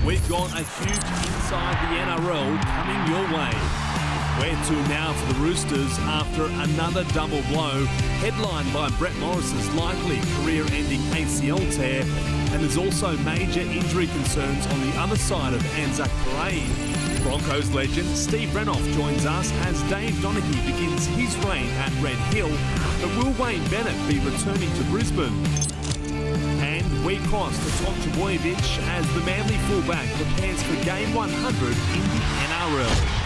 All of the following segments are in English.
We've got a huge Inside the NRL coming your way. Where to now for the Roosters after another double blow, headlined by Brett Morris's likely career-ending ACL tear, and there's also major injury concerns on the other side of Anzac Parade. Broncos legend Steve Renouf joins us as Dave Donaghy begins his reign at Red Hill, but will Wayne Bennett be returning to Brisbane? And we cross to Tom Trbojevic as the Manly fullback prepares for Game 100 in the NRL.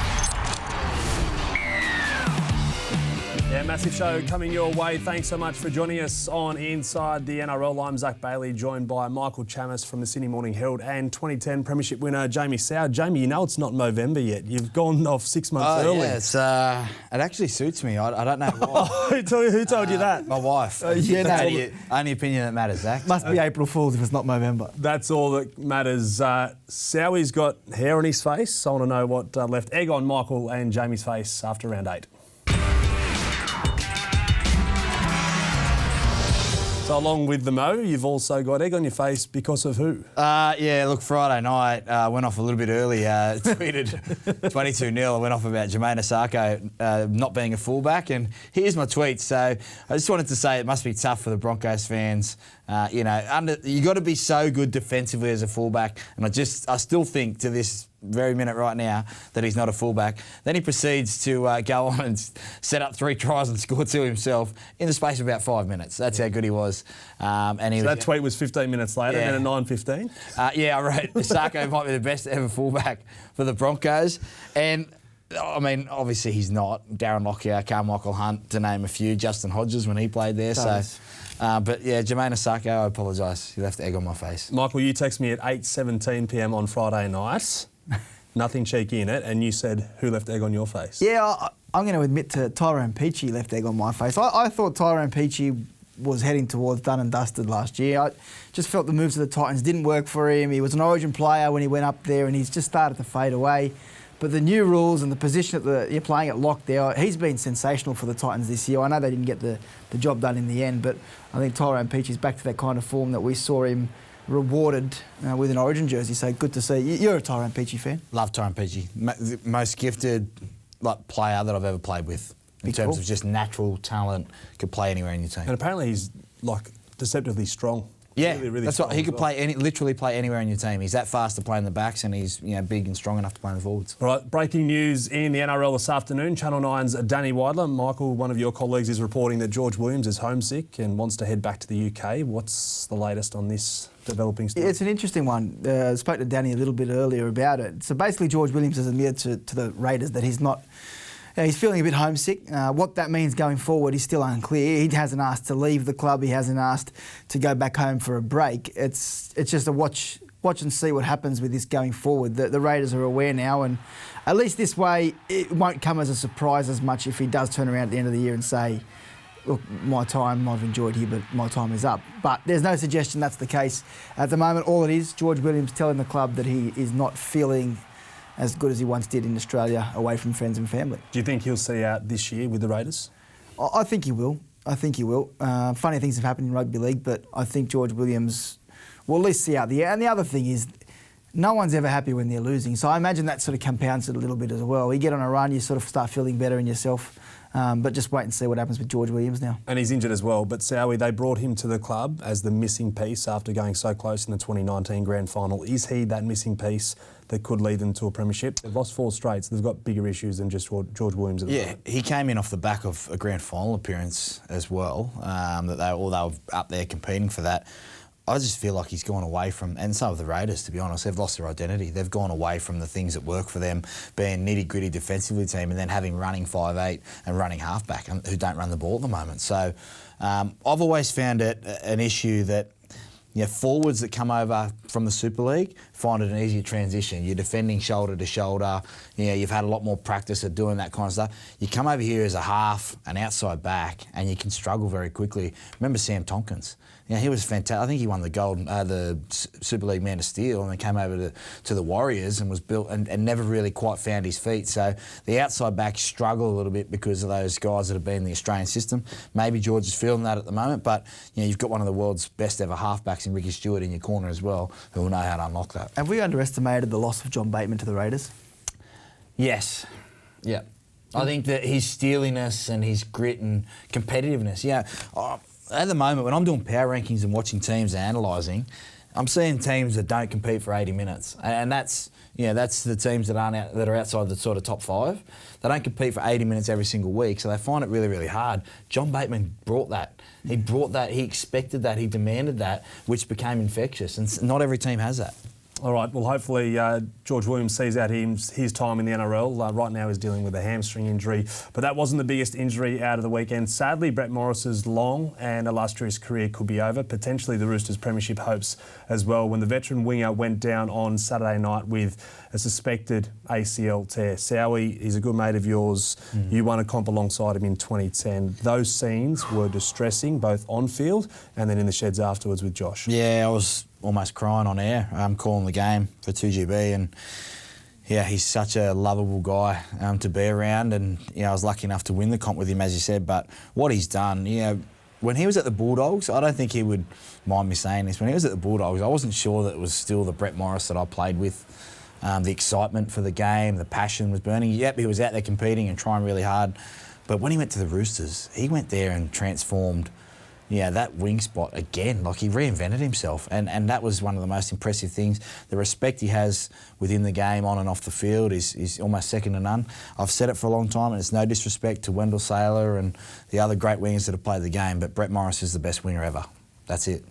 Yeah, massive show coming your way. Thanks so much for joining us on Inside the NRL. I'm Zach Bailey, joined by Michael Chammas from the Sydney Morning Herald and 2010 Premiership winner Jamie Soward. Jamie, you know it's not November yet. You've gone off 6 months early. Yeah, it actually suits me. I don't know why. Who told you that? My wife. Only opinion that matters, Zach. Must be April Fool's if it's not November. That's all that matters. Sowy's got hair on his face. I want to know what left egg on Michael and Jamie's face after round 8. So along with the Mo, you've also got egg on your face because of who? Look, Friday night, went off a little bit early, tweeted 22-0. I went off about Jermaine Asako not being a fullback, and here's my tweet. So I just wanted to say it must be tough for the Broncos fans. You got to be so good defensively as a fullback, and I still think to this very minute right now that he's not a fullback. Then he proceeds to go on and set up 3 tries and score 2 himself in the space of about 5 minutes. That's how good he was. That tweet was 15 minutes later, then at 9:15? I wrote, Asako might be the best ever fullback for the Broncos. And I mean, obviously he's not. Darren Lockyer, Carmichael Hunt, to name a few. Justin Hodges when he played there. But yeah, Jermaine Asako, I apologise. You left egg on my face. Michael, you text me at 8:17 p.m. on Friday night. Nothing cheeky in it, and you said, who left egg on your face? Yeah, I'm going to admit to Tyrone Peachey left egg on my face. I thought Tyrone Peachey was heading towards done and dusted last year. I just felt the moves of the Titans didn't work for him. He was an Origin player when he went up there, and he's just started to fade away. But the new rules and the position that you're playing at lock there, he's been sensational for the Titans this year. I know they didn't get the job done in the end, but I think Tyrone Peachey's back to that kind of form that we saw him rewarded with an Origin jersey. So good to see. You're a Tyrone Peachey fan. Love Tyrone Peachey. The most gifted player that I've ever played with in terms of just natural talent. Could play anywhere in your team. And apparently he's deceptively strong. Yeah, really that's right. He could literally play anywhere in your team. He's that fast to play in the backs, and he's big and strong enough to play in the forwards. All right, breaking news in the NRL this afternoon. Channel 9's Danny Weidler. Michael, one of your colleagues, is reporting that George Williams is homesick and wants to head back to the UK. What's the latest on this developing story? It's an interesting one. I spoke to Danny a little bit earlier about it. So basically, George Williams has admitted to the Raiders that he's not. He's feeling a bit homesick. What that means going forward is still unclear. He hasn't asked to leave the club. He hasn't asked to go back home for a break. It's just a watch and see what happens with this going forward. The Raiders are aware now, and at least this way it won't come as a surprise as much if he does turn around at the end of the year and say, look, my time, I've enjoyed here, but my time is up. But there's no suggestion that's the case. At the moment, all it is, George Williams telling the club that he is not feeling as good as he once did in Australia, away from friends and family. Do you think he'll see out this year with the Raiders? I think he will. Funny things have happened in rugby league, but I think George Williams will at least see out the year. And the other thing is, no one's ever happy when they're losing. So I imagine that sort of compounds it a little bit as well. You get on a run, you sort of start feeling better in yourself. But just wait and see what happens with George Williams now. And he's injured as well. But Sowie, they brought him to the club as the missing piece after going so close in the 2019 grand final. Is he that missing piece that could lead them to a premiership? They've lost 4 straight, so they've got bigger issues than just George Williams at the moment. He came in off the back of a grand final appearance as well, that they were up there competing for that. I just feel like he's gone away from, and some of the Raiders, to be honest, they've lost their identity. They've gone away from the things that work for them, being nitty-gritty defensively team, and then having running 5'8" and running halfback, who don't run the ball at the moment. So I've always found it an issue that forwards that come over from the Super League find it an easier transition. You're defending shoulder to shoulder. You've had a lot more practice at doing that kind of stuff. You come over here as a half, an outside back, and you can struggle very quickly. Remember Sam Tompkins? He was fantastic. I think he won the Super League Man of Steel, and then came over to the Warriors and was built and never really quite found his feet. So the outside backs struggle a little bit because of those guys that have been in the Australian system. Maybe George is feeling that at the moment, but you've got one of the world's best ever halfbacks replacing Ricky Stewart in your corner as well, who will know how to unlock that. Have we underestimated the loss of John Bateman to the Raiders? Yes. Yeah. I think that his steeliness and his grit and competitiveness, at the moment, when I'm doing power rankings and watching teams and analysing, I'm seeing teams that don't compete for 80 minutes. And that's the teams that are outside the sort of top 5. They don't compete for 80 minutes every single week, so they find it really, really hard. John Bateman brought that. He brought that, he expected that, he demanded that, which became infectious. And not every team has that. All right, well, hopefully George Williams sees out his time in the NRL. Right now he's dealing with a hamstring injury, but that wasn't the biggest injury out of the weekend. Sadly, Brett Morris's long and illustrious career could be over, potentially the Roosters' premiership hopes as well, when the veteran winger went down on Saturday night with a suspected ACL tear. Sowie, he's a good mate of yours. You won a comp alongside him in 2010. Those scenes were distressing, both on field and then in the sheds afterwards with Josh. Yeah, I was almost crying on air. I'm calling the game for 2GB, and he's such a lovable guy to be around, and I was lucky enough to win the comp with him, as you said. But what he's done, when he was at the Bulldogs, I don't think he would mind me saying this. When he was at the Bulldogs, I wasn't sure that it was still the Brett Morris that I played with. The excitement for the game, the passion was burning. Yep, he was out there competing and trying really hard. But when he went to the Roosters, he went there and transformed that wing spot again. Like, he reinvented himself, and that was one of the most impressive things. The respect he has within the game, on and off the field, is almost second to none. I've said it for a long time, and it's no disrespect to Wendell Saylor and the other great wingers that have played the game, but Brett Morris is the best winger ever. That's it.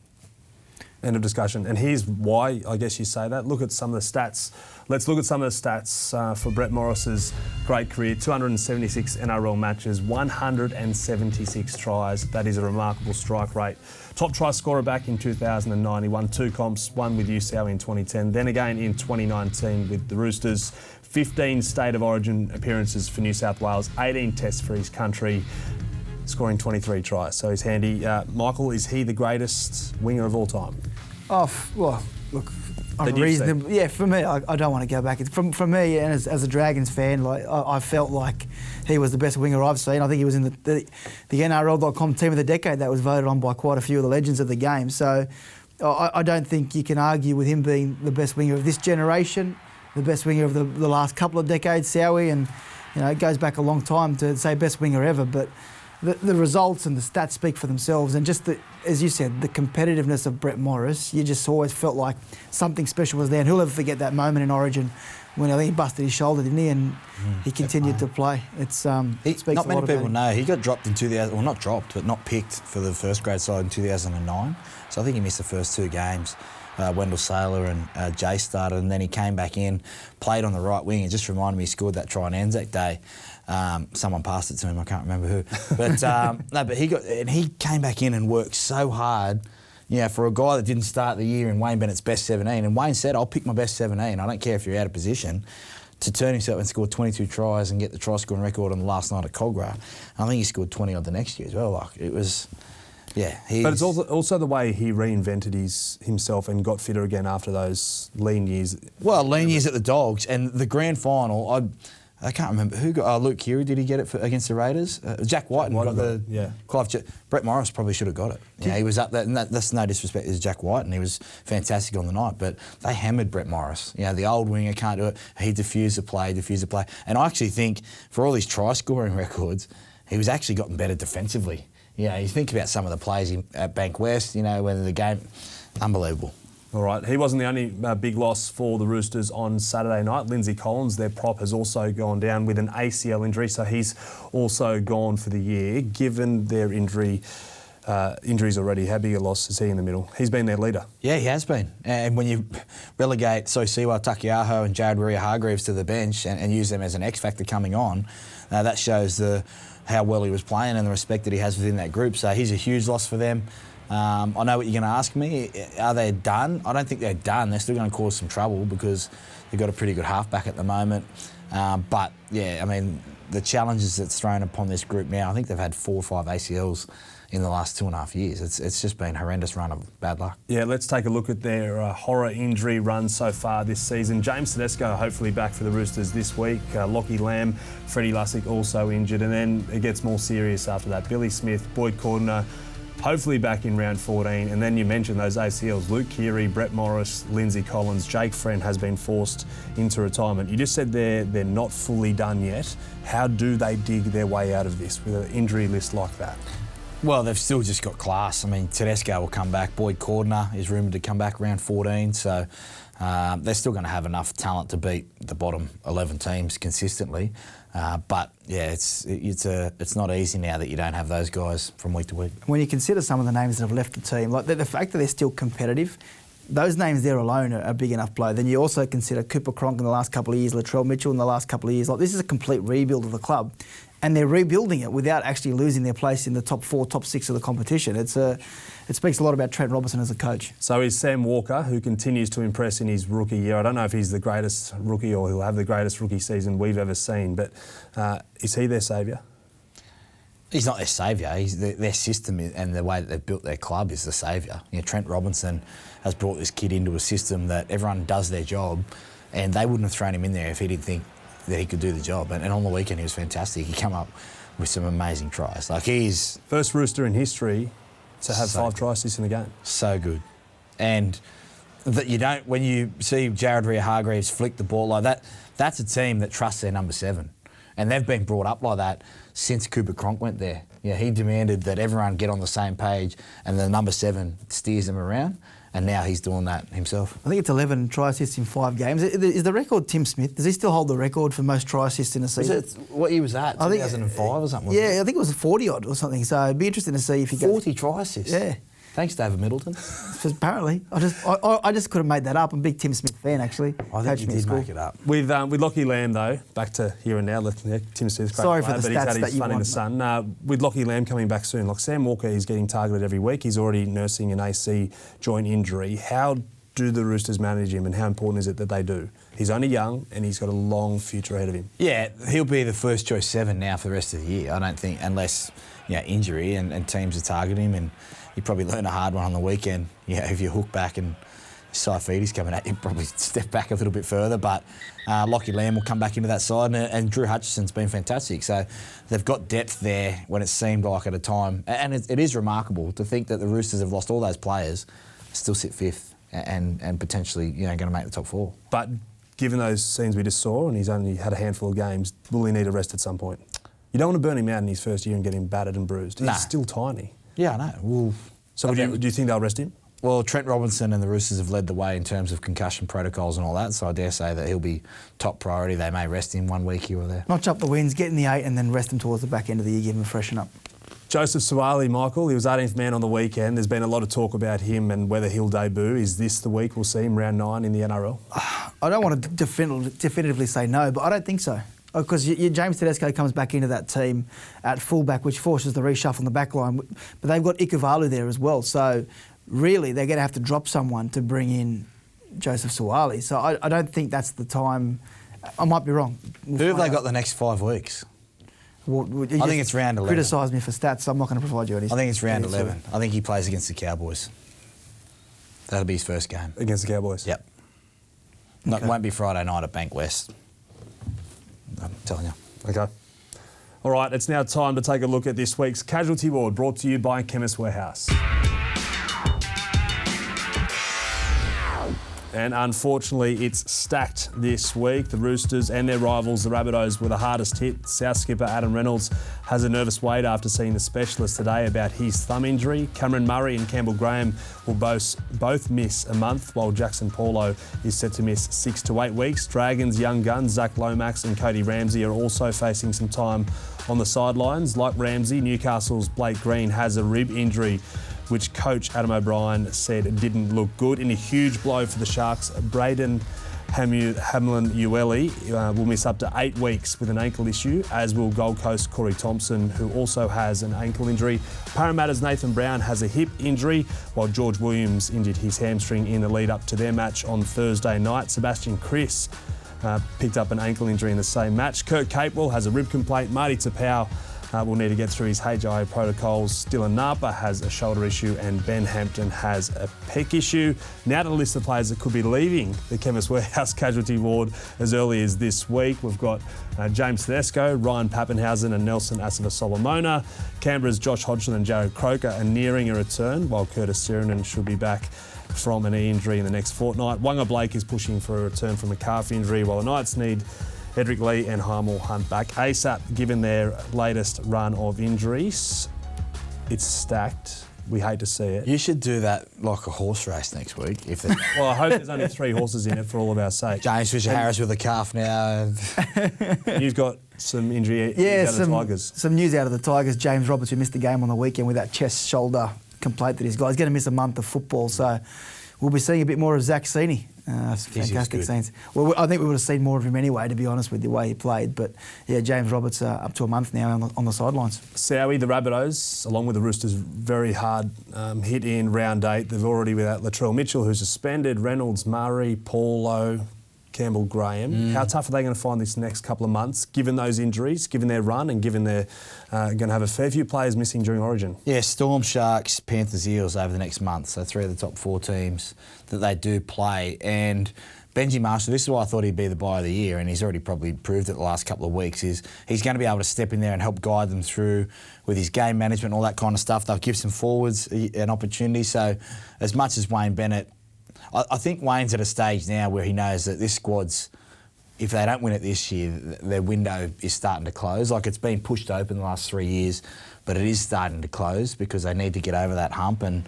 End of discussion. And here's why, I guess you say that. Look at some of the stats. Let's look at some of the stats for Brett Morris's great career. 276 NRL matches, 176 tries. That is a remarkable strike rate. Top try scorer back in 2009. He won 2 comps, one with UCL in 2010, then again in 2019 with the Roosters. 15 State of Origin appearances for New South Wales, 18 tests for his country, scoring 23 tries. So he's handy. Michael, is he the greatest winger of all time? Oh, well, look, unreasonable. Yeah, for me, I don't want to go back. For me, and as a Dragons fan, I felt like he was the best winger I've seen. I think he was in the NRL.com team of the decade that was voted on by quite a few of the legends of the game. So I don't think you can argue with him being the best winger of this generation, the best winger of the last couple of decades, Sowie, and it goes back a long time to say best winger ever, but the results and the stats speak for themselves, and just as you said, the competitiveness of Brett Morris, you just always felt like something special was there. And who'll ever forget that moment in Origin when I think he busted his shoulder, didn't he? And he continued to play. It speaks not a many lot people about know. He got dropped in 2000, well, not dropped, but not picked for the first grade side in 2009. So I think he missed the first 2 games. Wendell Saylor and Jay started, and then he came back in, played on the right wing. It just reminded me he scored that try on Anzac Day. Someone passed it to him, I can't remember who. But but he came back in and worked so hard, for a guy that didn't start the year in Wayne Bennett's best 17. And Wayne said, I'll pick my best 17. I don't care if you're out of position. To turn himself and score 22 tries and get the try scoring record on the last night at Cogra. I think he scored 20 odd the next year as well. Like, it was... Yeah, but it's also the way he reinvented himself and got fitter again after those lean years. Well, lean years at the Dogs, and the grand final, I can't remember who got. Luke Keary, did he get it against the Raiders? Jack White got the Clive. Brett Morris probably should have got it. Yeah, he was up there, and that's no disrespect to Jack White, and he was fantastic on the night. But they hammered Brett Morris. The old winger can't do it. He diffused the play, and I actually think for all his try scoring records, he was actually gotten better defensively. You think about some of the plays at Bank West, whether the game... Unbelievable. All right. He wasn't the only big loss for the Roosters on Saturday night. Lindsay Collins, their prop, has also gone down with an ACL injury, so he's also gone for the year. Given their injuries already, how big a loss is he in the middle? He's been their leader. Yeah, he has been. And when you relegate Siwa Takiaho and Jared Warrior-Hargreaves to the bench and use them as an X factor coming on, that shows how well he was playing and the respect that he has within that group. So he's a huge loss for them. I know what you're going to ask me. Are they done? I don't think they're done. They're still going to cause some trouble because they've got a pretty good halfback at the moment. But, the challenges that's thrown upon this group now, I think they've had 4 or 5 ACLs in the last 2.5 years. It's just been a horrendous run of bad luck. Yeah, let's take a look at their horror injury run so far this season. James Tedesco hopefully back for the Roosters this week. Lockie Lamb, Freddie Lussick also injured, and then it gets more serious after that. Billy Smith, Boyd Cordner, hopefully back in round 14. And then you mentioned those ACLs, Luke Keary, Brett Morris, Lindsay Collins, Jake Friend has been forced into retirement. You just said they're not fully done yet. How do they dig their way out of this with an injury list like that? Well, they've still just got class. I mean, Tedesco will come back. Boyd Cordner is rumoured to come back round 14. So they're still going to have enough talent to beat the bottom 11 teams consistently. But yeah, it's not easy now that you don't have those guys from week to week. When you consider some of the names that have left the team, like the fact that they're still competitive, those names there alone are a big enough blow. Then you also consider Cooper Cronk in the last couple of years, Latrell Mitchell in the last couple of years. Like, this is a complete rebuild of the club. And they're rebuilding it without actually losing their place in the top 4, top 6 of the competition. It speaks a lot about Trent Robinson as a coach. So is Sam Walker, who continues to impress in his rookie year. I don't know if he's the greatest rookie or he'll have the greatest rookie season we've ever seen, but is he their saviour? He's not their saviour. Their system and the way that they've built their club is the saviour. You know, Trent Robinson has brought this kid into a system that everyone does their job, and they wouldn't have thrown him in there if he didn't think that he could do the job. And on the weekend, he was fantastic. He came up with some amazing tries. Like, he's first Rooster in history to have 5 try assists in the game. So good. And that you don't, when you see Jared Rea-Hargreaves flick the ball like that, that's a team that trusts their number 7. And they've been brought up like that since Cooper Cronk went there. Yeah, he demanded that everyone get on the same page and the number 7 steers them around. And now he's doing that himself. I think it's 11 try assists in 5 games. Is the record Tim Smith? Does he still hold the record for most try assists in a season? What year was that? 2005 or something? Yeah, I think it was 40 odd or something. So it'd be interesting to see if he 40 try assists? Yeah. Thanks, David Middleton. Apparently. I just could have made that up. I'm a big Tim Smith fan, actually. I think you did make it up. With Lachie Lamb, though, back to here and now, Tim Smith's great Sorry player, for the but stats he's had his fun in the sun. With Lachie Lamb coming back soon, like Sam Walker, he's getting targeted every week. He's already nursing an AC joint injury. How do the Roosters manage him, and how important is it that they do? He's only young and he's got a long future ahead of him. Yeah, he'll be the first choice 7 now for the rest of the year. I don't think, unless injury and teams are targeting him, and you probably learn a hard one on the weekend. Yeah, if you hook back and Saifiti's coming at you, probably step back a little bit further. But Lachie Lamb will come back into that side, and Drew Hutchison's been fantastic. So they've got depth there when it seemed like at a time. And it is remarkable to think that the Roosters have lost all those players, still sit 5th and potentially going to make the top 4. But given those scenes we just saw, and he's only had a handful of games, will he need a rest at some point? You don't want to burn him out in his first year and get him battered and bruised. He's still tiny. Yeah, I know. Well, so do you think they'll rest him? Well, Trent Robinson and the Roosters have led the way in terms of concussion protocols and all that, so I dare say that he'll be top priority. They may rest him 1 week here or there. Notch up the wins, get in the 8 and then rest him towards the back end of the year, give him a freshen up. Joseph Suaalii, Michael, he was 18th man on the weekend. There's been a lot of talk about him and whether he'll debut. Is this the week we'll see him round 9 in the NRL? I don't want to definitively say no, but I don't think so. Because James Tedesco comes back into that team at fullback, which forces the reshuffle in the back line. But they've got Ikuvalu there as well. So really, they're going to have to drop someone to bring in Joseph Suaalii. So I don't think that's the time. I might be wrong. Who have they got the next 5 weeks? Well, I think it's round 11. Criticise me for stats, so I'm not going to provide you any. I think it's round 11. I think he plays against the Cowboys. That'll be his first game. Against the Cowboys? Yep. No, it won't be Friday night at Bank West. I'm telling you. Okay. All right, it's now time to take a look at this week's Casualty Ward, brought to you by Chemist Warehouse. And unfortunately, it's stacked this week. The Roosters and their rivals, the Rabbitohs, were the hardest hit. South skipper Adam Reynolds has a nervous wait after seeing the specialist today about his thumb injury. Cameron Murray and Campbell Graham will both miss a month, while Jackson Paulo is set to miss 6 to 8 weeks. Dragons' young guns, Zach Lomax and Cody Ramsey, are also facing some time on the sidelines. Like Ramsey, Newcastle's Blake Green has a rib injury, which coach Adam O'Brien said didn't look good. In a huge blow for the Sharks, Braden Hamlin-Uele will miss up to 8 weeks with an ankle issue, as will Gold Coast Corey Thompson, who also has an ankle injury. Parramatta's Nathan Brown has a hip injury, while George Williams injured his hamstring in the lead up to their match on Thursday night. Sebastian Chris picked up an ankle injury in the same match. Kurt Capewell has a rib complaint. Marty Tapau will need to get through his HIA protocols. Dylan Napa has a shoulder issue and Ben Hampton has a pec issue. Now to the list of players that could be leaving the Chemist Warehouse casualty ward as early as this week. We've got James Tedesco, Ryan Pappenhausen and Nelson Asava-Solomona. Canberra's Josh Hodgson and Jared Croker are nearing a return, while Curtis Sirinen should be back from an knee injury in the next fortnight. Wanga Blake is pushing for a return from a calf injury, while the Knights need Edric Lee and Hymel Hunt back ASAP, given their latest run of injuries. It's stacked. We hate to see it. You should do that like a horse race next week. Well, I hope there's only 3 horses in it for all of our sake. James Fisher-Harris with a calf now. You've got some injury out of the Tigers. Some news out of the Tigers. James Roberts, who missed the game on the weekend with that chest shoulder complaint that he's got. He's going to miss a month of football, so we'll be seeing a bit more of Zach Seeney. Fantastic scenes. Well, I think we would have seen more of him anyway, to be honest, with the way he played. But yeah, James Roberts up to a month now on the sidelines. Sowie, the Rabbitohs, along with the Roosters, very hard hit in round 8. They've already without Latrell Mitchell, who's suspended, Reynolds, Murray, Paulo, Campbell, Graham. How tough are they going to find this next couple of months, given those injuries, given their run, and given they're going to have a fair few players missing during Origin? Yeah, Storm, Sharks, Panthers, Eels over the next month. So 3 of the top 4 teams that they do play. And Benji Marshall, this is why I thought he'd be the buy of the year, and he's already probably proved it the last couple of weeks, is he's going to be able to step in there and help guide them through with his game management and all that kind of stuff. They'll give some forwards an opportunity. So as much as Wayne Bennett, I think Wayne's at a stage now where he knows that this squad's, if they don't win it this year, their window is starting to close. Like, it's been pushed open the last 3 years, but it is starting to close because they need to get over that hump. And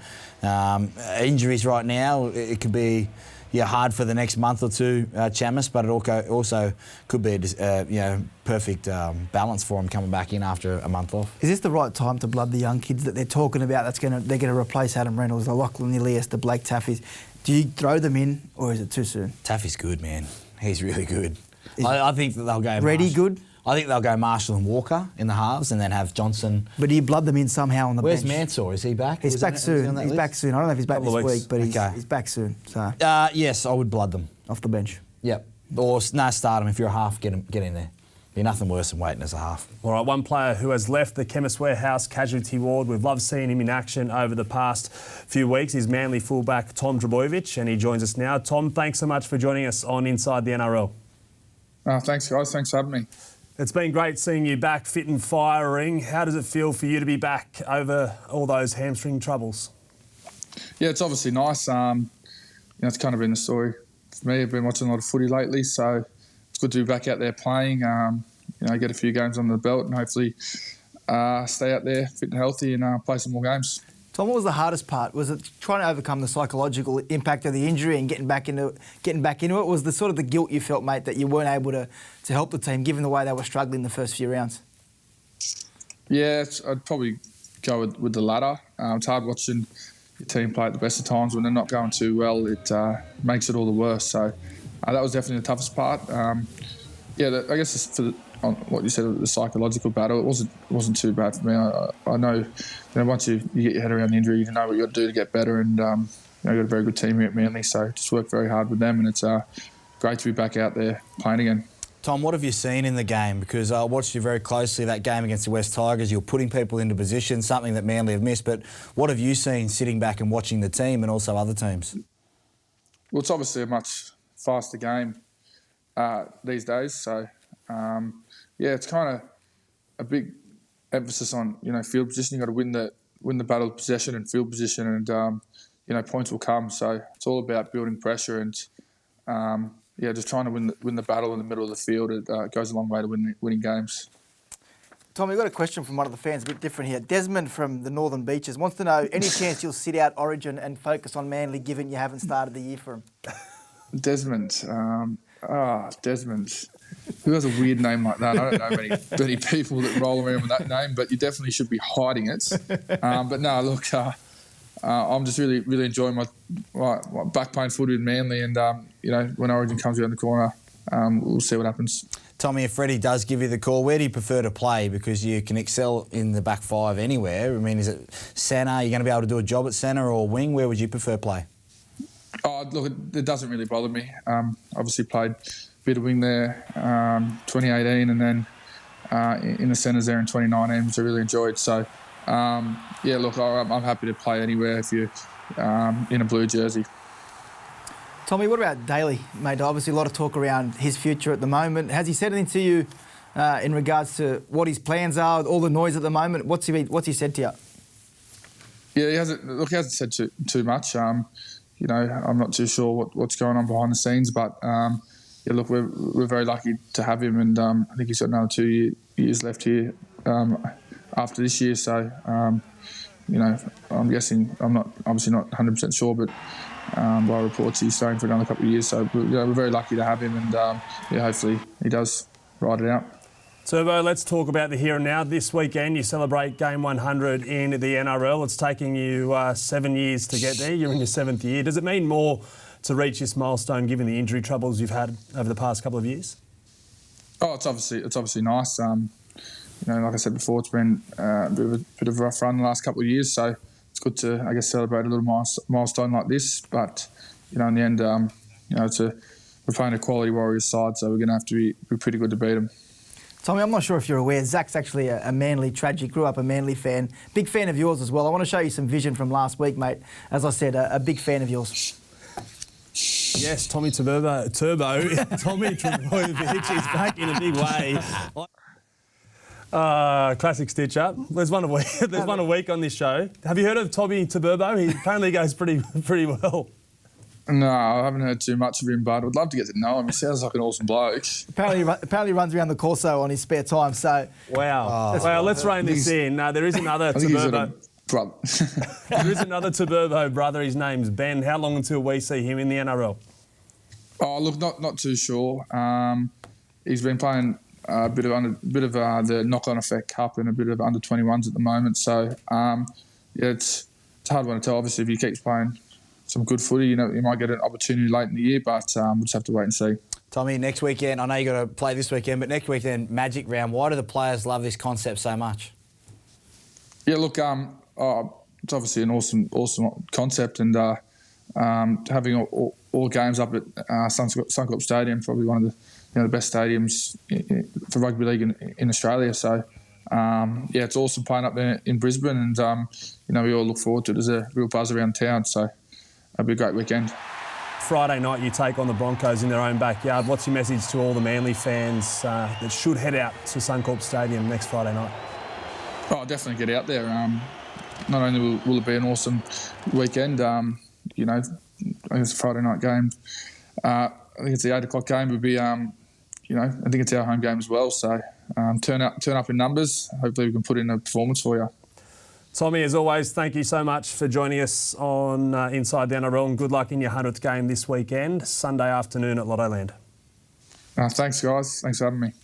injuries right now, it could be hard for the next month or two, Chamis, but it also could be a perfect balance for them coming back in after a month off. Is this the right time to blood the young kids that they're talking about? They're going to replace Adam Reynolds, the Lachlan Ilias, the Blake Taffys. Do you throw them in, or is it too soon? Taffy's good, man. He's really good. I think that they'll go Ready good? I think they'll go Marshall and Walker in the halves and then have Johnson. But do you blood them in somehow on the bench? Where's Mansour? Is he back? He's back soon. He's back soon. I don't know if he's back this week, but he's back soon. So yes, I would blood them. Off the bench? Yep. Or start them. If you're a half, get in there. Be nothing worse than waiting as a half. All right, one player who has left the Chemist Warehouse casualty ward. We've loved seeing him in action over the past few weeks. He's Manly fullback Tom Trbojevic, and he joins us now. Tom, thanks so much for joining us on Inside the NRL. Thanks, guys. Thanks for having me. It's been great seeing you back fit and firing. How does it feel for you to be back over all those hamstring troubles? Yeah, it's obviously nice. It's kind of been the story for me. I've been watching a lot of footy lately, so it's good to be back out there playing, get a few games under the belt and hopefully stay out there fit and healthy and play some more games. Tom, what was the hardest part? Was it trying to overcome the psychological impact of the injury and getting back into it? Was the sort of the guilt you felt, mate, that you weren't able to help the team given the way they were struggling the first few rounds? Yeah, I'd probably go with the latter. It's hard watching your team play at the best of times when they're not going too well. It makes it all the worse. So that was definitely the toughest part. I guess on what you said, the psychological battle, it wasn't too bad for me. I know, once you get your head around the injury, you know what you got to do to get better. And I've got a very good team here at Manly, so just worked very hard with them. And it's great to be back out there playing again. Tom, what have you seen in the game? Because I watched you very closely that game against the West Tigers. You're putting people into position, something that Manly have missed. But what have you seen sitting back and watching the team and also other teams? Well, it's obviously a much faster game these days. So, it's kind of a big emphasis on field position. You got to win the battle of possession and field position, and points will come. So it's all about building pressure and just trying to win the battle in the middle of the field. It goes a long way to winning games. Tom, we've got a question from one of the fans, a bit different here. Desmond from the Northern Beaches wants to know, any chance you'll sit out Origin and focus on Manly given you haven't started the year for him? Desmond. Desmond. Who has a weird name like that? I don't know many people that roll around with that name, but you definitely should be hiding it. But no, look, I'm just really, really enjoying my back playing footy with Manly, and when Origin comes around the corner, we'll see what happens. Tommy, if Freddie does give you the call, where do you prefer to play? Because you can excel in the back five anywhere. I mean, is it centre? Are you going to be able to do a job at centre or wing? Where would you prefer to play? Oh, look, it doesn't really bother me. Obviously played a bit of wing there 2018, and then in the centres there in 2019, which I really enjoyed. So, look, I'm happy to play anywhere if you're in a blue jersey. Tommy, what about Daly, mate? Obviously, a lot of talk around his future at the moment. Has he said anything to you in regards to what his plans are, all the noise at the moment? What's he said to you? Yeah, he hasn't said too much. I'm not too sure what's going on behind the scenes, but look, we're very lucky to have him, and I think he's got another 2 years left here after this year. So, I'm guessing, I'm obviously not 100% sure, but by reports he's staying for another couple of years. So, we're very lucky to have him, and hopefully he does ride it out. Turbo, let's talk about the here and now. This weekend you celebrate Game 100 in the NRL. It's taken you 7 years to get there. You're in your 7th year. Does it mean more to reach this milestone given the injury troubles you've had over the past couple of years? Oh, it's obviously nice. Like I said before, it's been a bit of a rough run the last couple of years. So it's good to, I guess, celebrate a little milestone like this. But in the end, we're playing a quality Warriors side, so we're going to have to be pretty good to beat them. Tommy, I'm not sure if you're aware, Zach's actually a Manly tragic, grew up a Manly fan. Big fan of yours as well. I want to show you some vision from last week, mate. As I said, a big fan of yours. Yes, Tommy Turbo, Tommy Trbojevic is back in a big way. Classic stitch up. There's one a week on this show. Have you heard of Tommy Turbo? He apparently goes pretty well. No, I haven't heard too much of him, but I'd love to get to know him. He sounds like an awesome bloke. Apparently runs around the Corso on his spare time, so... Wow. Let's rein this in. There is another Turbo. There is another Turbo brother. His name's Ben. How long until we see him in the NRL? Oh, look, not too sure. He's been playing a bit of the knock-on effect cup and a bit of under-21s at the moment. So, it's a hard one to tell. Obviously, if he keeps playing some good footy, you might get an opportunity late in the year, but we'll just have to wait and see. Tommy, next weekend, I know you got to play this weekend, but next weekend, Magic Round. Why do the players love this concept so much? Yeah, look, it's obviously an awesome concept, and having all games up at Suncorp Stadium, probably one of the best stadiums for rugby league in Australia. So, it's awesome playing up there in Brisbane, and we all look forward to it. There's a real buzz around town, so it'll be a great weekend. Friday night you take on the Broncos in their own backyard. What's your message to all the Manly fans that should head out to Suncorp Stadium next Friday night? Oh, definitely get out there. Not only will it be an awesome weekend, I think it's a Friday night game. I think it's the 8 o'clock game. Would be, I think it's our home game as well. So turn up in numbers. Hopefully we can put in a performance for you. Tommy, as always, thank you so much for joining us on Inside the NRL, and good luck in your 100th game this weekend, Sunday afternoon at Lottoland. Thanks, guys. Thanks for having me. Make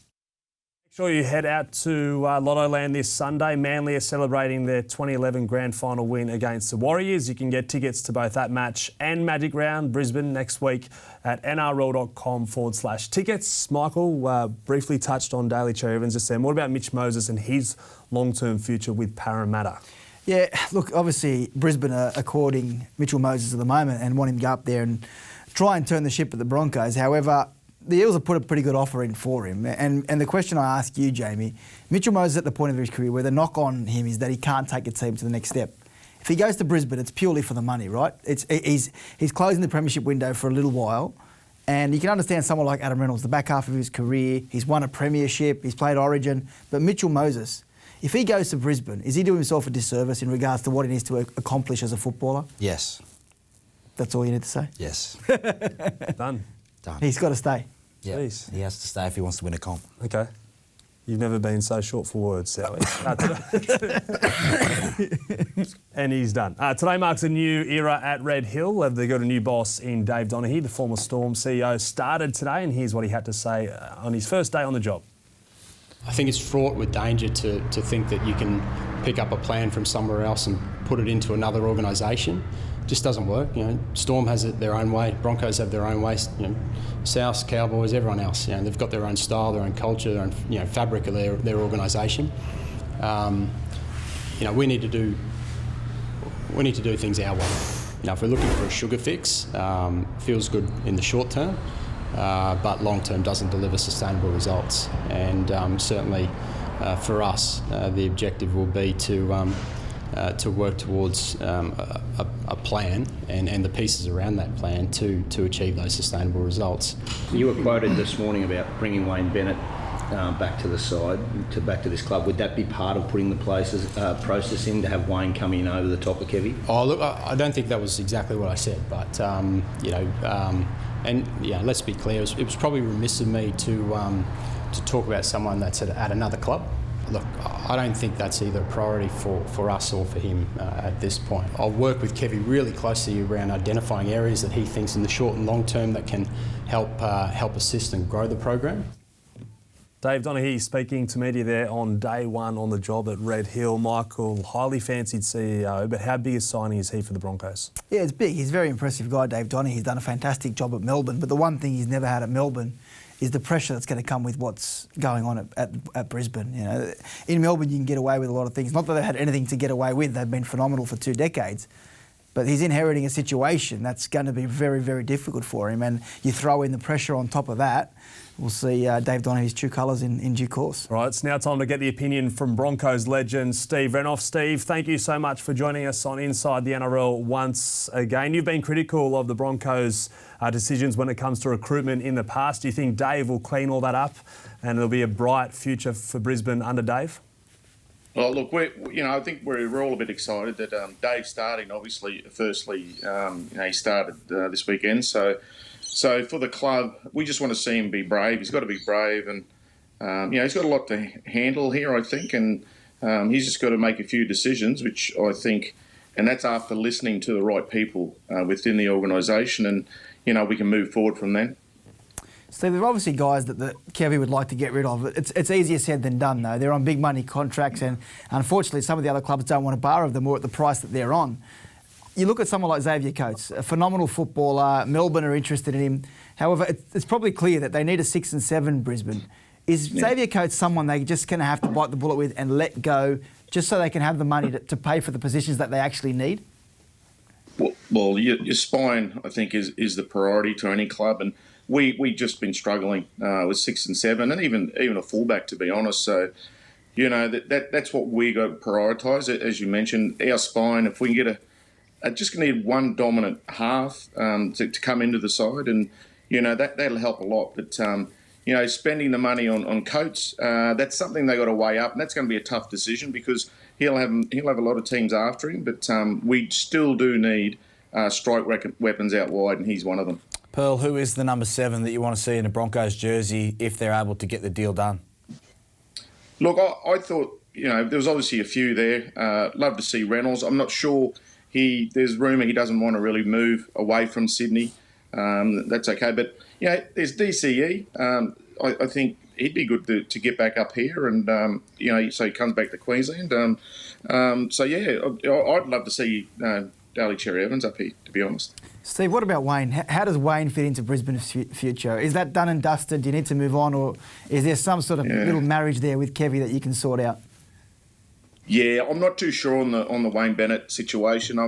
sure you head out to Lottoland this Sunday. Manly are celebrating their 2011 grand final win against the Warriors. You can get tickets to both that match and Magic Round Brisbane next week at nrl.com/tickets. Michael briefly touched on Daly Cherry Evans just then. What about Mitch Moses and his long-term future with Parramatta? Yeah, look, obviously Brisbane are courting Mitchell Moses at the moment and want him to go up there and try and turn the ship at the Broncos. However, the Eels have put a pretty good offer in for him. And the question I ask you, Jamie, Mitchell Moses at the point of his career where the knock on him is that he can't take a team to the next step. If he goes to Brisbane, it's purely for the money, right? He's closing the premiership window for a little while. And you can understand someone like Adam Reynolds, the back half of his career, he's won a premiership, he's played Origin. But Mitchell Moses, if he goes to Brisbane, is he doing himself a disservice in regards to what he needs to accomplish as a footballer? Yes. That's all you need to say? Yes. Done. He's got to stay. Yeah, Jeez. he has to stay if he wants to win a comp. Okay. You've never been so short for words, Sally. And he's done. Today marks a new era at Red Hill. They've got a new boss in Dave Donaghy. The former Storm CEO started today, and here's what he had to say on his first day on the job. I think it's fraught with danger to think that you can pick up a plan from somewhere else and put it into another organisation. It just doesn't work. Storm has it their own way. Broncos have their own way. South, Cowboys, everyone else. They've got their own style, their own culture, their own fabric of their organisation. We need to do things our way. If we're looking for a sugar fix, feels good in the short term. but long-term doesn't deliver sustainable results. And certainly for us, the objective will be to work towards a plan and the pieces around that plan to achieve those sustainable results. You were quoted this morning about bringing Wayne Bennett back to the side, back to this club. Would that be part of putting the process in to have Wayne come in over the top of Kevy? Oh, look, I don't think that was exactly what I said, but let's be clear. It was probably remiss of me to talk about someone that's at another club. Look, I don't think that's either a priority for us or for him at this point. I'll work with Kevy really closely around identifying areas that he thinks in the short and long term that can help assist and grow the program. Dave Donaghy speaking to media there on day one on the job at Red Hill. Michael, highly fancied CEO, but how big a signing is he for the Broncos? Yeah, it's big. He's a very impressive guy, Dave Donaghy. He's done a fantastic job at Melbourne, but the one thing he's never had at Melbourne is the pressure that's going to come with what's going on at Brisbane. You know, in Melbourne you can get away with a lot of things. Not that they've had anything to get away with. They've been phenomenal for 2 decades. But he's inheriting a situation that's going to be very, very difficult for him. And you throw in the pressure on top of that, we'll see Dave Donaghy's true colours in due course. Right, it's now time to get the opinion from Broncos legend Steve Renouf. Steve, thank you so much for joining us on Inside the NRL once again. You've been critical of the Broncos' decisions when it comes to recruitment in the past. Do you think Dave will clean all that up and there'll be a bright future for Brisbane under Dave? Well, look, I think we're all a bit excited that Dave's starting. Obviously, firstly, he started this weekend. So for the club, we just want to see him be brave. He's got to be brave, and he's got a lot to handle here, I think, and he's just got to make a few decisions, which I think, and that's after listening to the right people within the organisation, and we can move forward from then. So there are obviously guys that Kevy would like to get rid of. It's easier said than done, though. They're on big money contracts, and unfortunately some of the other clubs don't want to borrow them or at the price that they're on. You look at someone like Xavier Coates, a phenomenal footballer. Melbourne are interested in him. However, it's probably clear that they need a 6 and 7 Brisbane. Is Xavier Coates someone they're just going to have to bite the bullet with and let go just so they can have the money to pay for the positions that they actually need? Well, your spine, I think, is the priority to any club, and we just been struggling with 6 and 7, and even a fullback, to be honest. So, that's what we got to prioritise. As you mentioned, our spine. If we can get just going to need one dominant half to come into the side, and that'll help a lot. But spending the money on Coates, that's something they got to weigh up, and that's going to be a tough decision because he'll have a lot of teams after him. But we still do need strike weapons out wide, and he's one of them. Pearl, who is the number 7 that you want to see in a Broncos jersey if they're able to get the deal done? Look, I thought, there was obviously a few there. Love to see Reynolds. I'm not sure there's rumour he doesn't want to really move away from Sydney. That's okay. But, there's DCE. I think he'd be good to get back up here and, so he comes back to Queensland. I'd love to see Daly Cherry Evans up here, to be honest. Steve, what about Wayne? How does Wayne fit into Brisbane's future? Is that done and dusted? Do you need to move on, or is there some sort of little marriage there with Kevy that you can sort out? Yeah, I'm not too sure on the Wayne Bennett situation.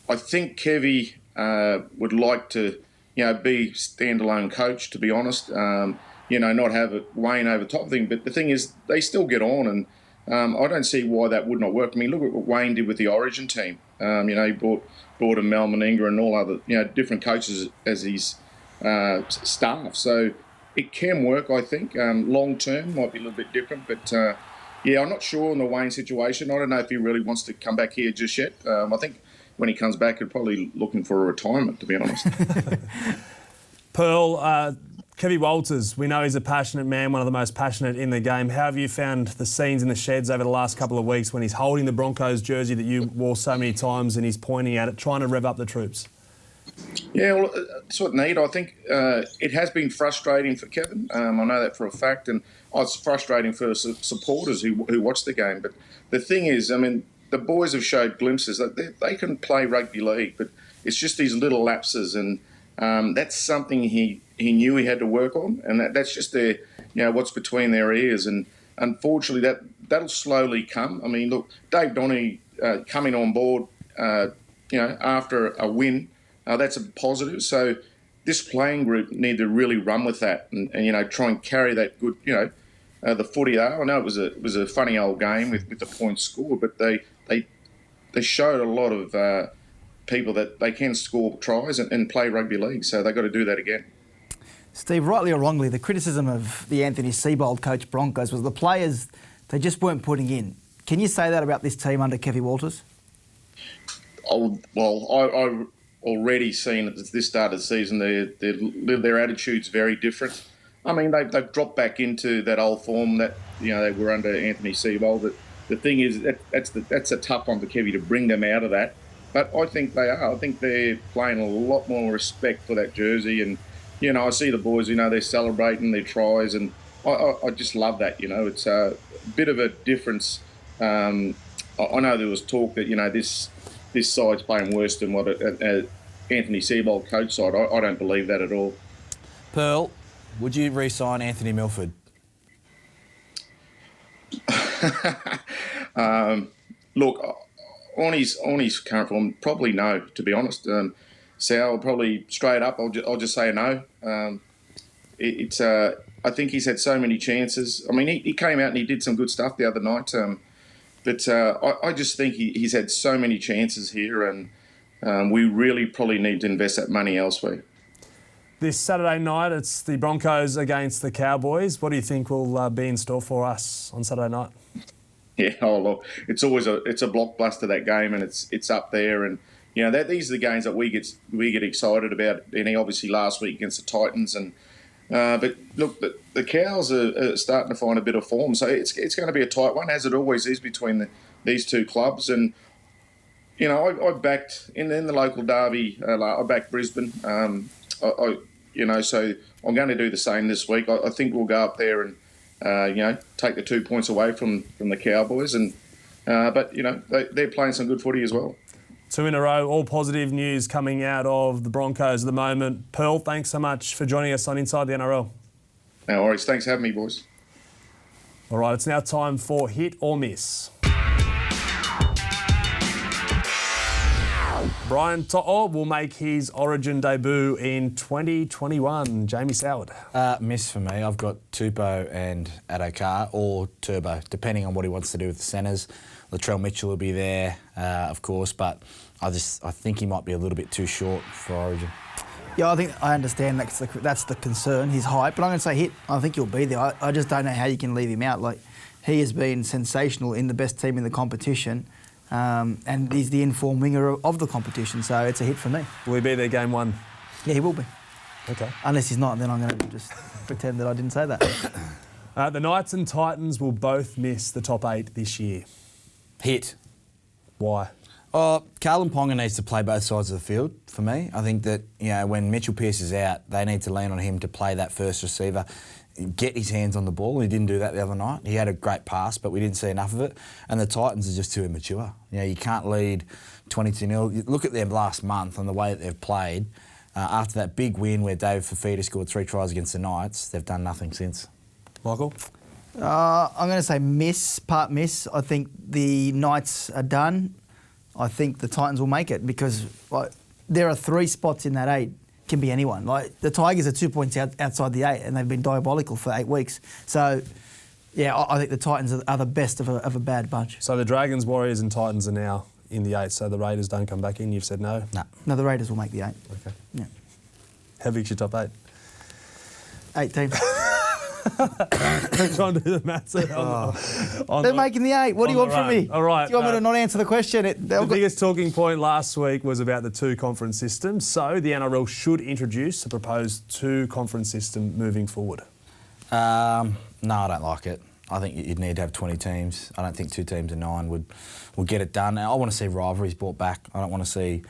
I think Kevy would like to, be standalone coach, to be honest. Not have Wayne over top of him. But the thing is, they still get on, and I don't see why that would not work. I mean, look at what Wayne did with the Origin team. He brought in Mel Meninga and all other, different coaches as his staff. So it can work, I think. Long term might be a little bit different, but I'm not sure on the Wayne situation. I don't know if he really wants to come back here just yet. I think when he comes back, he's probably looking for a retirement, to be honest. Pearl, Kevy Walters, we know he's a passionate man, one of the most passionate in the game. How have you found the scenes in the sheds over the last couple of weeks when he's holding the Broncos jersey that you wore so many times and he's pointing at it, trying to rev up the troops? Yeah, well, that's what I think it has been frustrating for Kevin. I know that for a fact, and it's frustrating for supporters who watch the game. But the thing is, the boys have showed glimpses that they can play rugby league, but it's just these little lapses, and that's something he knew he had to work on, and that's just their, what's between their ears. And unfortunately, that'll slowly come. I mean, look, Dave Donaghy coming on board, after a win, that's a positive. So this playing group need to really run with that and try and carry that good, the footy. I know it was a funny old game with the points scored, but they showed a lot of people that they can score tries and play rugby league, so they've got to do that again. Steve, rightly or wrongly, the criticism of the Anthony Seibold coach Broncos was the players, they just weren't putting in. Can you say that about this team under Kevy Walters? Oh, well, I've already seen at this start of the season their attitude's very different. I mean, they've dropped back into that old form that they were under Anthony Seibold. But the thing is, that's a tough one for Kevy to bring them out of that. But I think they are. I think they're playing a lot more respect for that jersey, and I see the boys. They're celebrating their tries, and I just love that. It's a bit of a difference. I know there was talk that this side's playing worse than what Anthony Seibold coach side. I don't believe that at all. Pearl, would you re-sign Anthony Milford? Look, on his current form, probably no. To be honest, Sal, probably straight up. I'll just say no. I think he's had so many chances. I mean, he came out and he did some good stuff the other night. But I just think he's had so many chances here, and we really probably need to invest that money elsewhere. This Saturday night, it's the Broncos against the Cowboys. What do you think will be in store for us on Saturday night? Yeah, look, it's always a blockbuster, that game, and it's up there, and these are the games that we get excited about. And obviously last week against the Titans, and but look, the Cows are starting to find a bit of form, so it's going to be a tight one, as it always is between these two clubs. And I backed in the local derby. I backed Brisbane. So I'm going to do the same this week. I think we'll go up there and take the 2 points away from the Cowboys, and but they're playing some good footy as well. 2 in a row, all positive news coming out of the Broncos at the moment. Pearl, thanks so much for joining us on Inside the NRL. No worries. Thanks for having me, boys. All right, it's now time for Hit or Miss. Brian To'o will make his Origin debut in 2021. Jamie Soward. Miss for me. I've got Tupou and Adokar, or Turbo, depending on what he wants to do with the centres. Latrell Mitchell will be there, of course, but I think he might be a little bit too short for Origin. Yeah, I understand that's the concern, his height, but I'm going to say hit. I think he'll be there. I just don't know how you can leave him out. Like, he has been sensational in the best team in the competition, and he's the informed winger of the competition, so it's a hit for me. Will he be there game one? Yeah, he will be. Okay. Unless he's not, then I'm going to just pretend that I didn't say that. The Knights and Titans will both miss the top 8 this year. Hit. Why? Carlin Ponga needs to play both sides of the field for me. I think that when Mitchell Pearce is out, they need to lean on him to play that first receiver, get his hands on the ball. He didn't do that the other night. He had a great pass, but we didn't see enough of it. And the Titans are just too immature. You can't lead 22-0. Look at them last month and the way that they've played. After that big win where Dave Fafita scored 3 tries against the Knights, they've done nothing since. Michael? I'm going to say miss. I think the Knights are done. I think the Titans will make it because there are 3 spots in that 8. Can be anyone. Like, the Tigers are 2 points outside the 8, and they've been diabolical for 8 weeks. So, yeah, I think the Titans are the best of a bad bunch. So the Dragons, Warriors and Titans are now in the 8, so the Raiders don't come back in. You've said no? No, the Raiders will make the 8. Okay. Yeah. How big's your top 8? 8 teams. Trying to do the maths. They're making the 8. What do you want from me? All right. Do you want me to not answer the question? The biggest talking point last week was about the 2 conference systems. So the NRL should introduce a proposed 2 conference system moving forward. No, I don't like it. I think you'd need to have 20 teams. I don't think 2 teams of 9 would get it done. I want to see rivalries brought back. I don't want to see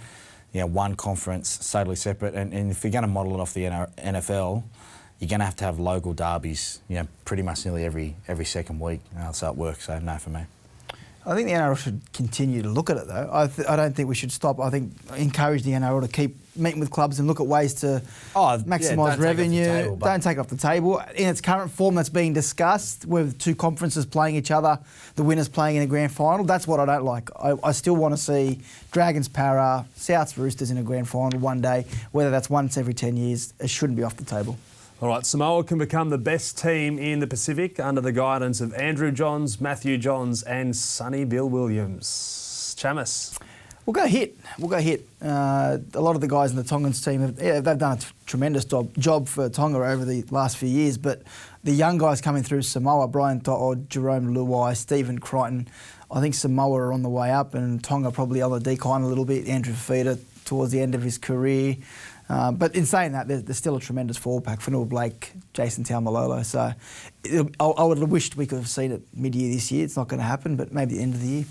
one conference totally separate. And if you're going to model it off the NFL, you're going to have local derbies, pretty much nearly every second week. So it works. So no for me. I think the NRL should continue to look at it, though. I don't think we should stop. I think encourage the NRL to keep meeting with clubs and look at ways to maximise revenue. Don't take it off the table. In its current form that's being discussed, with two conferences playing each other, the winners playing in a grand final, that's what I don't like. I still want to see Dragons Para, Souths Roosters in a grand final one day. Whether that's once every 10 years, it shouldn't be off the table. All right, Samoa can become the best team in the Pacific under the guidance of Andrew Johns, Matthew Johns and Sonny Bill Williams. Chamis. We'll go hit. A lot of the guys in the Tongans team, they've done a tremendous job for Tonga over the last few years, but the young guys coming through Samoa, Brian To'o, Jerome Luai, Stephen Crichton, I think Samoa are on the way up and Tonga probably on the decline a little bit. Andrew Fifita towards the end of his career. But in saying that, there's still a tremendous forward pack. Fanua Blake, Jason Taumalolo. So I would have wished we could have seen it mid-year this year. It's not going to happen, but maybe the end of the year.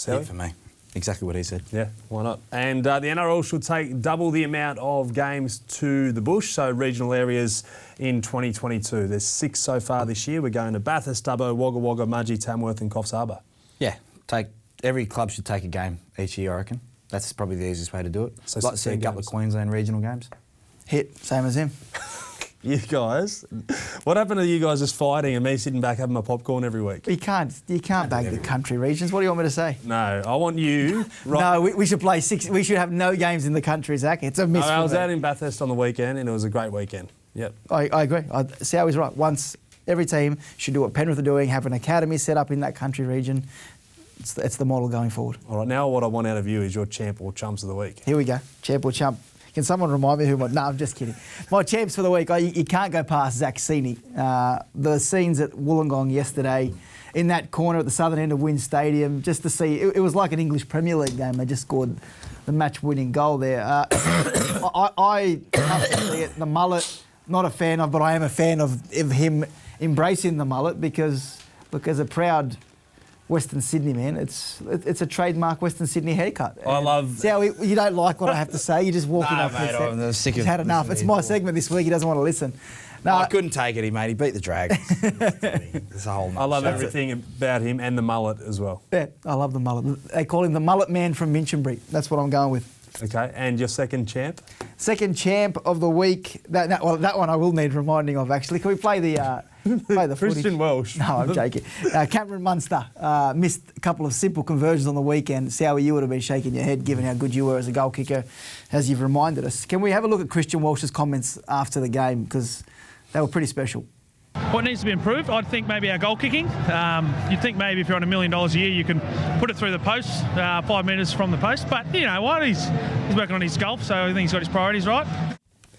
Yeah, for me. Exactly what he said. Yeah, why not? And the NRL should take double the amount of games to the bush, so regional areas in 2022. There's 6 so far this year. We're going to Bathurst, Dubbo, Wagga Wagga, Mudgee, Tamworth and Coffs Harbour. Yeah, every club should take a game each year, I reckon. That's probably the easiest way to do it. So I'd like to see a couple of Queensland regional games. Hit, same as him. You guys, what happened to you guys just fighting and me sitting back having my popcorn every week? You can't bag the country regions. What do you want me to say? No, I want you. No, we should play 6. We should have no games in the country, Zach. It's a miss. I was out in Bathurst on the weekend and it was a great weekend. Yep. I agree. Sowie's right. Once every team should do what Penrith are doing, have an academy set up in that country region. It's the model going forward. All right, now what I want out of you is your champ or chumps of the week. Here we go. Champ or chump. Can someone remind me who my... No, I'm just kidding. My champs for the week, you can't go past Zach Sini. The scenes at Wollongong yesterday, in that corner at the southern end of Wynn Stadium, just to see... It was like an English Premier League game. They just scored the match-winning goal there. I have to see it. The mullet, not a fan of, but I am a fan of him embracing the mullet because, look, as a proud... Western Sydney man, it's a trademark Western Sydney haircut. I love... See how you don't like what I have to say, you're just walking off. Mate, I'm sick of... He's had enough. It's my segment this week, he doesn't want to listen. No, I couldn't take it, mate. He beat the Dragons. It's a whole... I love everything about him and the mullet as well. Yeah, I love the mullet. They call him the mullet man from Minchinbury. That's what I'm going with. Okay, and your second champ? Second champ of the week. That one I will need reminding of, actually. Can we play the Christian footage? Welsh. No, I'm joking. Cameron Munster missed a couple of simple conversions on the weekend. Sowie, you would have been shaking your head given how good you were as a goal kicker, as you've reminded us. Can we have a look at Christian Welsh's comments after the game? Because they were pretty special. What needs to be improved? I'd think maybe our goal kicking. You'd think maybe if you're on $1 million a year, you can put it through the post, 5 metres from the post. But you know what? He's working on his golf, so I think he's got his priorities right.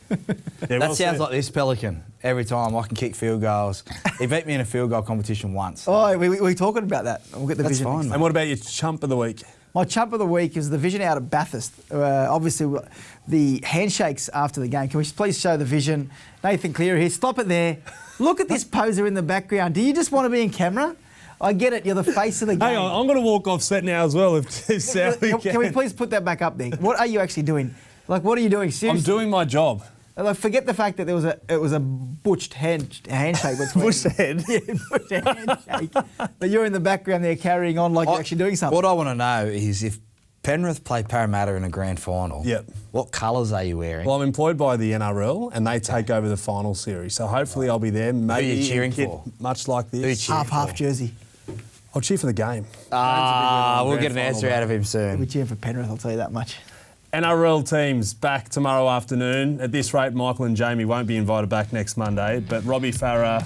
Yeah, that sounds like this Pelican. Every time I can kick field goals. He beat me in a field goal competition once. Oh, we're talking about that. We'll get the vision. Fine, and what about your chump of the week? My chump of the week is the vision out of Bathurst. Obviously, the handshakes after the game. Can we please show the vision? Nathan Cleary here. Stop it there. Look at this poser in the background. Do you just want to be in camera? I get it. You're the face of the game. Hang on, I'm going to walk off set now as well. Can we please put that back up there? What are you actually doing? Like, what are you doing? Seriously? I'm doing my job. Like, forget the fact that it was a butched handshake between... Butched head? Yeah, butched handshake. But you're in the background there carrying on like you're actually doing something. What I want to know is if Penrith play Parramatta in a grand final, yep, what colours are you wearing? Well, I'm employed by the NRL and they take over the final series. So hopefully I'll be there. Maybe who are you cheering for? Much like this. Half jersey. I'll cheer for the game. We'll get an answer out of him soon. We're cheering for Penrith, I'll tell you that much. NRL teams back tomorrow afternoon. At this rate, Michael and Jamie won't be invited back next Monday, but Robbie Farah,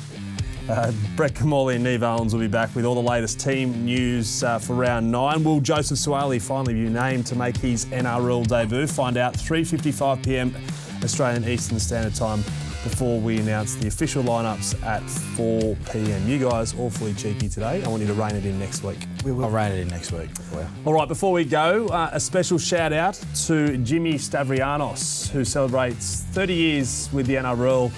Brett Kamali and Neve Owens will be back with all the latest team news for round 9. Will Joseph Suaalii finally be named to make his NRL debut? Find out 3:55 p.m. Australian Eastern Standard Time before we announce the official lineups at 4 p.m. You guys awfully cheeky today. I want you to rein it in next week. I'll rein it in next week for you. All right, before we go, a special shout out to Jimmy Stavrianos, who celebrates 30 years with the NRL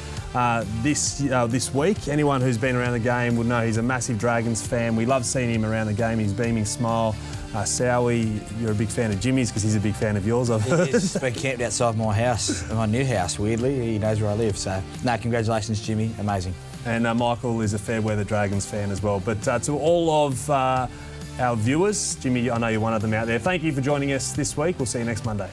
this week. Anyone who's been around the game would know he's a massive Dragons fan. We love seeing him around the game. His beaming smile. Sowie, you're a big fan of Jimmy's because he's a big fan of yours, I've heard. He's been camped outside my house, my new house, weirdly. He knows where I live. So, congratulations, Jimmy. Amazing. And Michael is a fair weather Dragons fan as well. But to all of our viewers. Jimmy, I know you're one of them out there. Thank you for joining us this week. We'll see you next Monday.